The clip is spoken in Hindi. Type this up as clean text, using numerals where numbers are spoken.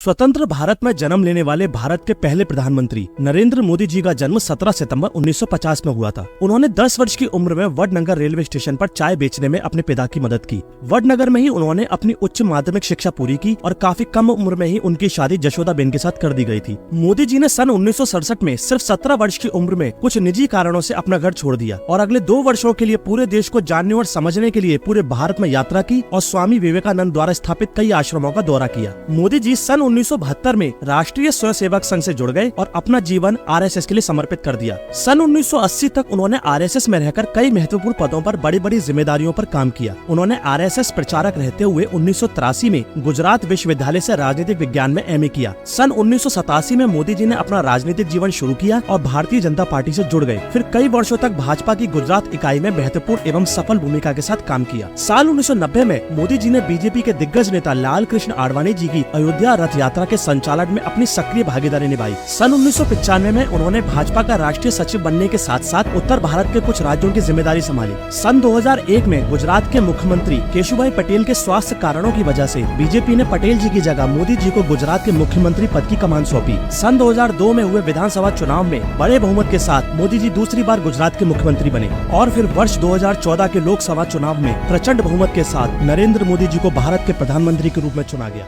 स्वतंत्र भारत में जन्म लेने वाले भारत के पहले प्रधानमंत्री नरेंद्र मोदी जी का जन्म 17 सितंबर 1950 में हुआ था। उन्होंने 10 वर्ष की उम्र में वडनगर रेलवे स्टेशन पर चाय बेचने में अपने पिता की मदद की। वडनगर में ही उन्होंने अपनी उच्च माध्यमिक शिक्षा पूरी की और काफी कम उम्र में ही उनकी शादी जशोदाबेन के साथ कर दी गई थी। मोदी जी ने सन 1967 में सिर्फ 17 वर्ष की उम्र में कुछ निजी कारणों से अपना घर छोड़ दिया और अगले 2 वर्षों के लिए पूरे देश को जानने और समझने के लिए पूरे भारत में यात्रा की और स्वामी विवेकानंद द्वारा स्थापित कई आश्रमों का दौरा किया। मोदी जी सन 1972 में राष्ट्रीय स्वयंसेवक संघ से जुड़ गए और अपना जीवन आरएसएस के लिए समर्पित कर दिया। सन 1980 तक उन्होंने आरएसएस में रहकर कई महत्वपूर्ण पदों पर बड़ी बड़ी जिम्मेदारियों पर काम किया। उन्होंने आरएसएस प्रचारक रहते हुए 1983 में गुजरात विश्वविद्यालय से राजनीतिक विज्ञान में एमए किया। सन 1987 में मोदी जी ने अपना राजनीतिक जीवन शुरू किया और भारतीय जनता पार्टी से जुड़ गए। फिर कई वर्षों तक भाजपा की गुजरात इकाई में महत्वपूर्ण एवं सफल भूमिका के साथ काम किया। साल 1990 में मोदी जी ने बीजेपी के दिग्गज नेता लाल कृष्ण आडवाणी जी की अयोध्या रथ यात्रा के संचालन में अपनी सक्रिय भागीदारी निभाई। सन 1995 में उन्होंने भाजपा का राष्ट्रीय सचिव बनने के साथ साथ उत्तर भारत के कुछ राज्यों की जिम्मेदारी संभाली। सन 2001 में गुजरात के मुख्यमंत्री केशुभाई पटेल के स्वास्थ्य कारणों की वजह से बीजेपी ने पटेल जी की जगह मोदी जी को गुजरात के मुख्यमंत्री पद की कमान सौंपी। सन 2002 में हुए विधानसभा चुनाव में बड़े बहुमत के साथ मोदी जी दूसरी बार गुजरात के मुख्यमंत्री बने और फिर वर्ष 2014 के लोकसभा चुनाव में प्रचंड बहुमत के साथ नरेंद्र मोदी जी को भारत के प्रधानमंत्री के रूप में चुना गया।